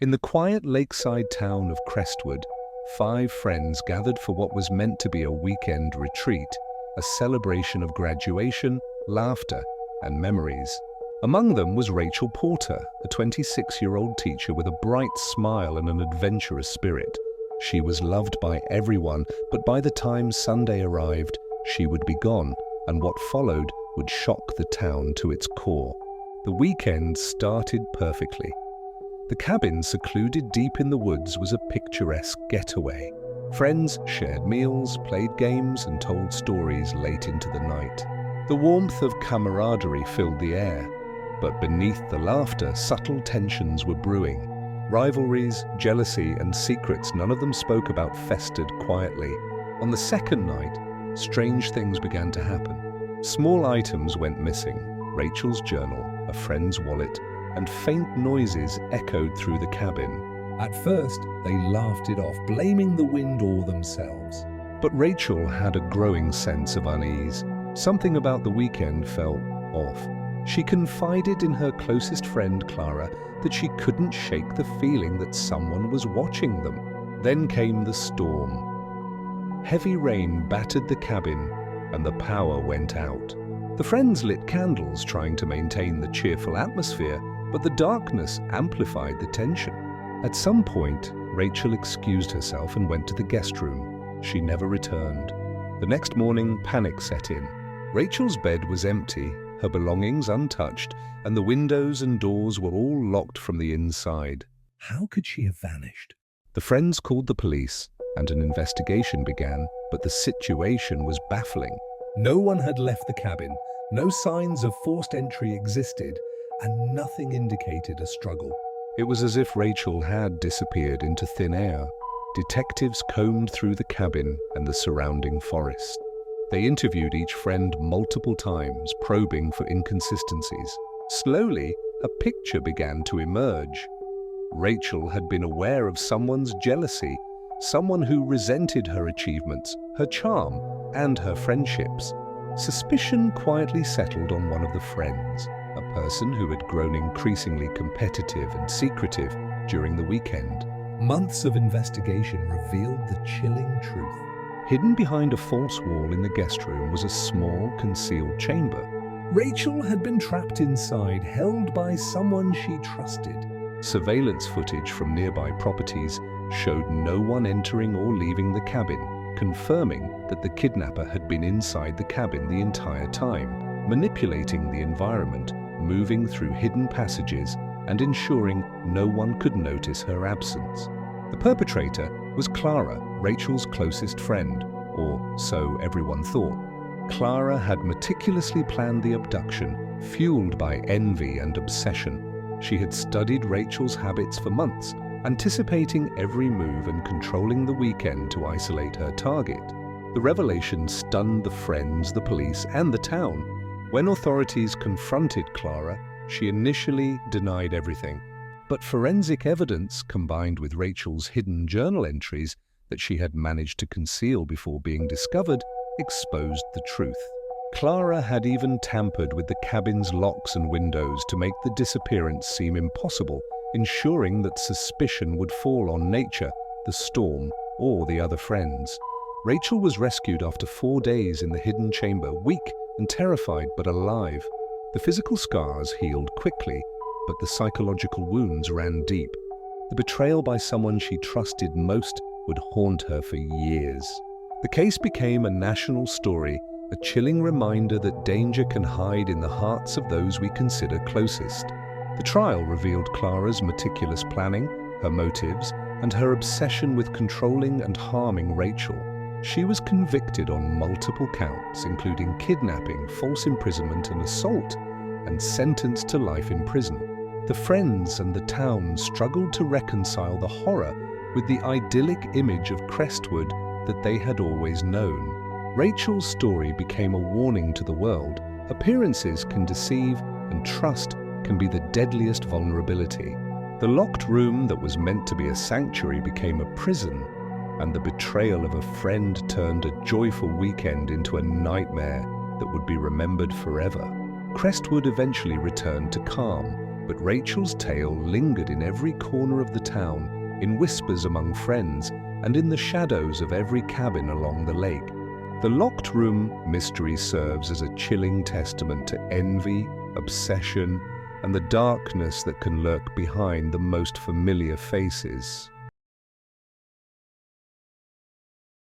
In the quiet lakeside town of Crestwood, 5 friends gathered for what was meant to be a weekend retreat, a celebration of graduation, laughter, and memories. Among them was Rachel Porter, a 26-year-old teacher with a bright smile and an adventurous spirit. She was loved by everyone, but by the time Sunday arrived, she would be gone, and what followed would shock the town to its core. The weekend started perfectly. The cabin, secluded deep in the woods, was a picturesque getaway. Friends shared meals, played games, and told stories late into the night. The warmth of camaraderie filled the air, but beneath the laughter, subtle tensions were brewing. Rivalries, jealousy, and secrets none of them spoke about festered quietly. On the second night, strange things began to happen. Small items went missing: Rachel's journal, a friend's wallet, and faint noises echoed through the cabin. At first, they laughed it off, blaming the wind or themselves. But Rachel had a growing sense of unease. Something about the weekend felt off. She confided in her closest friend, Clara, that she couldn't shake the feeling that someone was watching them. Then came the storm. Heavy rain battered the cabin, and the power went out. The friends lit candles, trying to maintain the cheerful atmosphere, but the darkness amplified the tension. At some point, Rachel excused herself and went to the guest room. She never returned. The next morning, panic set in. Rachel's bed was empty, her belongings untouched, and the windows and doors were all locked from the inside. How could she have vanished? The friends called the police, and an investigation began, but the situation was baffling. No one had left the cabin, no signs of forced entry existed, and nothing indicated a struggle. It was as if Rachel had disappeared into thin air. Detectives combed through the cabin and the surrounding forest. They interviewed each friend multiple times, probing for inconsistencies. Slowly, a picture began to emerge. Rachel had been aware of someone's jealousy, someone who resented her achievements, her charm, and her friendships. Suspicion quietly settled on one of the friends, a person who had grown increasingly competitive and secretive during the weekend. Months of investigation revealed the chilling truth. Hidden behind a false wall in the guest room was a small, concealed chamber. Rachel had been trapped inside, held by someone she trusted. Surveillance footage from nearby properties showed no one entering or leaving the cabin, confirming that the kidnapper had been inside the cabin the entire time, manipulating the environment, moving through hidden passages, and ensuring no one could notice her absence. The perpetrator was Clara, Rachel's closest friend, or so everyone thought. Clara had meticulously planned the abduction, fueled by envy and obsession. She had studied Rachel's habits for months, anticipating every move and controlling the weekend to isolate her target. The revelation stunned the friends, the police, and the town. When authorities confronted Clara, she initially denied everything. But forensic evidence, combined with Rachel's hidden journal entries that she had managed to conceal before being discovered, exposed the truth. Clara had even tampered with the cabin's locks and windows to make the disappearance seem impossible, ensuring that suspicion would fall on nature, the storm, or the other friends. Rachel was rescued after 4 days in the hidden chamber, weak and terrified but alive. The physical scars healed quickly, but the psychological wounds ran deep. The betrayal by someone she trusted most would haunt her for years. The case became a national story, a chilling reminder that danger can hide in the hearts of those we consider closest. The trial revealed Clara's meticulous planning, her motives, and her obsession with controlling and harming Rachel. She was convicted on multiple counts, including kidnapping, false imprisonment, and assault, and sentenced to life in prison. The friends and the town struggled to reconcile the horror with the idyllic image of Crestwood that they had always known. Rachel's story became a warning to the world. Appearances can deceive, and trust can be the deadliest vulnerability. The locked room that was meant to be a sanctuary became a prison, and the betrayal of a friend turned a joyful weekend into a nightmare that would be remembered forever. Crestwood eventually returned to calm, but Rachel's tale lingered in every corner of the town, in whispers among friends, and in the shadows of every cabin along the lake. The locked room mystery serves as a chilling testament to envy, obsession, and the darkness that can lurk behind the most familiar faces.